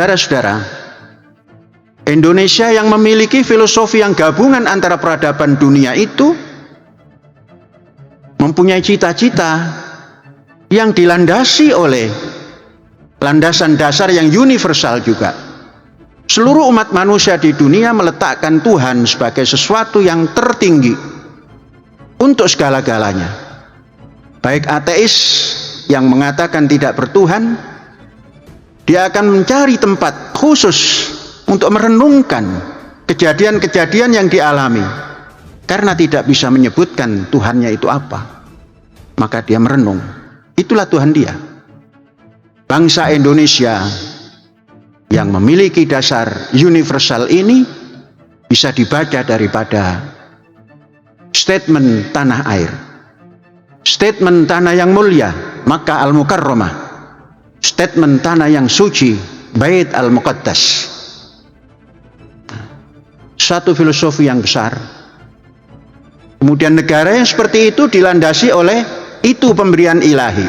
Saudara-saudara, Indonesia yang memiliki filosofi yang gabungan antara peradaban dunia itu mempunyai cita-cita yang dilandasi oleh landasan dasar yang universal juga. Seluruh umat manusia di dunia meletakkan Tuhan sebagai sesuatu yang tertinggi untuk segala-galanya. Baik ateis yang mengatakan tidak bertuhan, dia akan mencari tempat khusus untuk merenungkan kejadian-kejadian yang dialami. Karena tidak bisa menyebutkan Tuhannya itu apa, maka dia merenung. Itulah Tuhan dia. Bangsa Indonesia yang memiliki dasar universal ini bisa dibaca daripada statement tanah air, statement tanah yang mulia, Makkah Al-Mukarramah, statement tanah yang suci, Bait Al-Muqaddas. Satu filosofi yang besar. Kemudian negara yang seperti itu dilandasi oleh itu pemberian ilahi,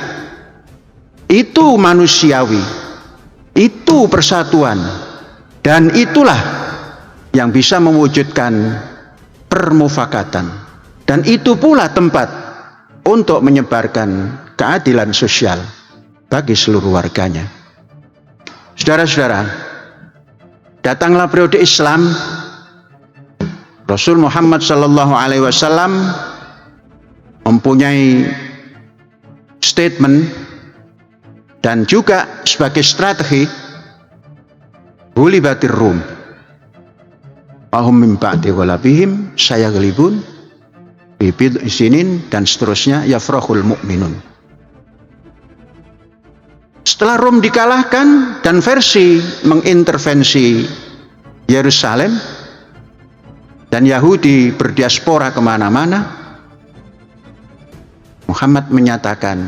itu manusiawi, itu persatuan, dan itulah yang bisa mewujudkan permufakatan, dan itu pula tempat untuk menyebarkan keadilan sosial bagi seluruh warganya. Saudara-saudara, datanglah periode Islam. Rasul Muhammad SAW mempunyai statement dan juga sebagai strategi, Ghulibatir Rum fahum min ba'di ghalabihim sayaghlibun bi bid'i sinin, dan seterusnya, yafrahul mu'minun. Setelah Rom dikalahkan dan versi mengintervensi Yerusalem dan Yahudi berdiaspora kemana-mana, Muhammad menyatakan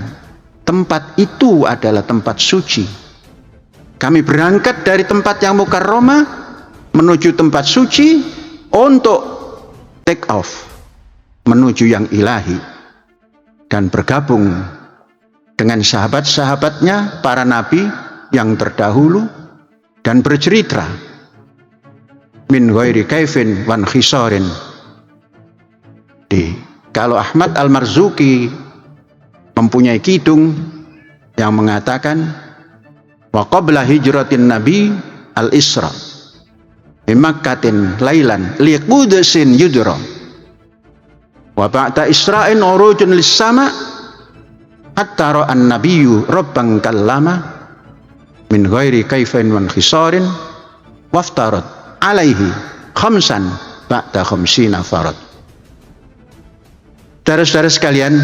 tempat itu adalah tempat suci. Kami berangkat dari tempat yang mukarramah menuju tempat suci untuk take off menuju yang ilahi dan bergabung dengan sahabat-sahabatnya para nabi yang terdahulu dan bercerita min ghairi kaifin wan khisarin. Kalau Ahmad Al-Marzuki mempunyai kidung yang mengatakan wa qabla hijratin nabi al-isra bi Makkatin lailan li qudusin yudra wa ba'da isra'in urujun lis-sama hatta ra'an nabiyyu rabban kallama min ghairi kaifin wan khisarin waftarat alaihi khamsan ba'da khamsina farad. Saudara-saudara sekalian,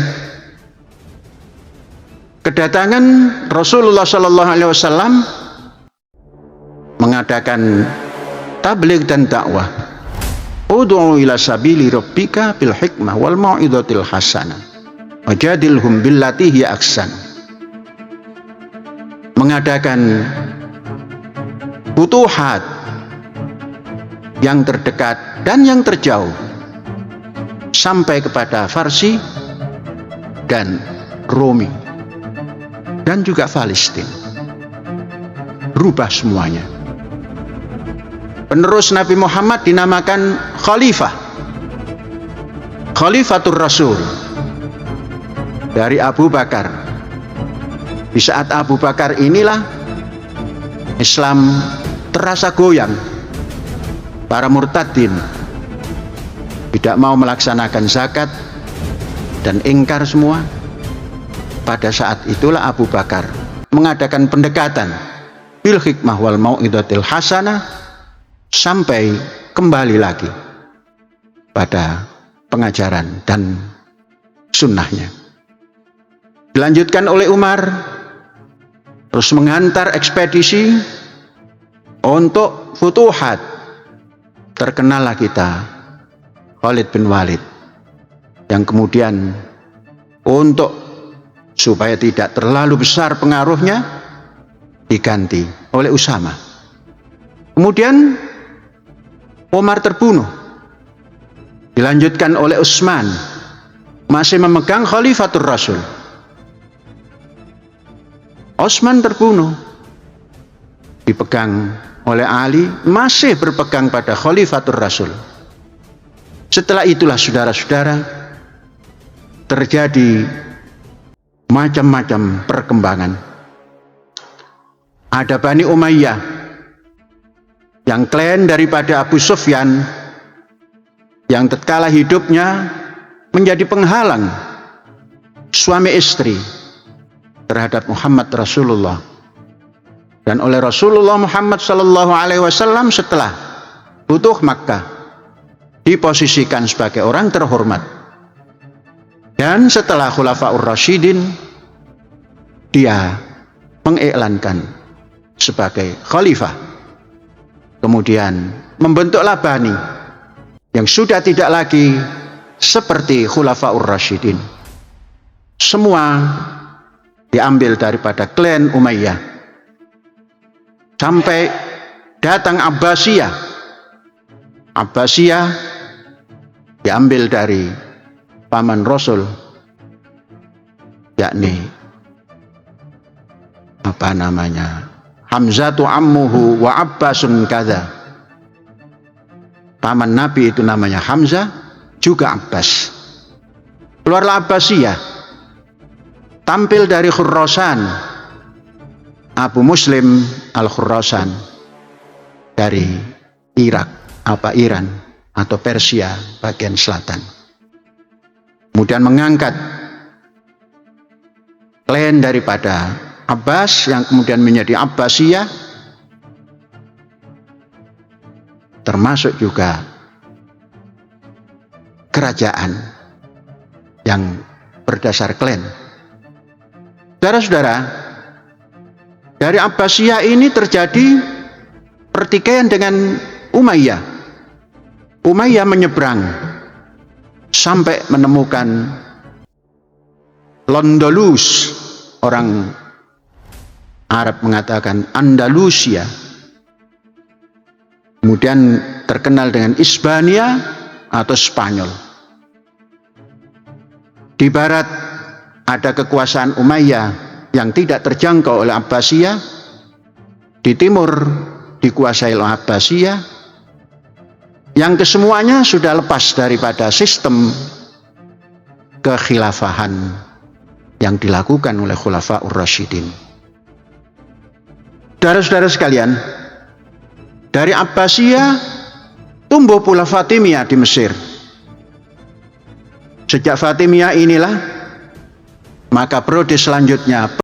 kedatangan Rasulullah SAW mengadakan tabligh dan dakwah. Ud'u ila sabili rabbika bil hikmah wal mau'izatil hasanah wajadilhum billati hiya ahsan. Mengadakan futuhat yang terdekat dan yang terjauh sampai kepada Farsi dan Romi dan juga Palestina. Berubah semuanya. Penerus Nabi Muhammad dinamakan Khalifah, Khalifatur Rasul, dari Abu Bakar. Di saat Abu Bakar inilah Islam terasa goyang. Para murtadin tidak mau melaksanakan zakat dan ingkar semua. Pada saat itulah Abu Bakar mengadakan pendekatan bil hikmah wal mau'izatil hasanah sampai kembali lagi pada pengajaran dan sunnahnya. Dilanjutkan oleh Umar, terus mengantar ekspedisi untuk futuhat. Terkenallah kita Khalid bin Walid, yang kemudian untuk supaya tidak terlalu besar pengaruhnya diganti oleh Usama. Kemudian Umar terbunuh, dilanjutkan oleh Utsman, masih memegang Khalifatur Rasul. Utsman terbunuh, dipegang oleh Ali, masih berpegang pada Khalifatur Rasul. Setelah itulah saudara-saudara, terjadi macam-macam perkembangan. Ada Bani Umayyah yang klan daripada Abu Sufyan, yang tatkala hidupnya menjadi penghalang suami istri terhadap Muhammad Rasulullah. Dan oleh Rasulullah Muhammad SAW setelah Futuh Makkah diposisikan sebagai orang terhormat. Dan setelah Khulafaur Rasyidin, dia mengiklankan sebagai khalifah. Kemudian membentuklah Bani yang sudah tidak lagi seperti Khulafaur Rasyidin. Semua diambil daripada klan Umayyah. Sampai datang Abbasiyah. Abbasiyah diambil dari paman Rasul, yakni Hamzatu ammuhu wa Abbasun kadza. Paman Nabi itu namanya Hamzah, juga Abbas. Keluarlah Abbasiyah. Tampil dari Khurasan, Abu Muslim Al-Khurasan dari Irak, Iran atau Persia bagian selatan. Kemudian mengangkat klan daripada Abbas yang kemudian menjadi Abbasiyah, termasuk juga kerajaan yang berdasar klan. Saudara-saudara, dari Abbasiyah ini terjadi pertikaian dengan Umayyah. Umayyah menyeberang sampai menemukan Londolus, orang Arab mengatakan Andalusia. Kemudian terkenal dengan Hispania atau Spanyol. Di barat ada kekuasaan Umayyah yang tidak terjangkau oleh Abbasiyah. Di timur dikuasai oleh Abbasiyah, yang kesemuanya sudah lepas daripada sistem kekhilafahan yang dilakukan oleh Khulafaur Rasyidin. Saudara-saudara sekalian, dari Abbasiyah tumbuh pula Fatimiyah di Mesir. Sejak Fatimiyah inilah maka periode selanjutnya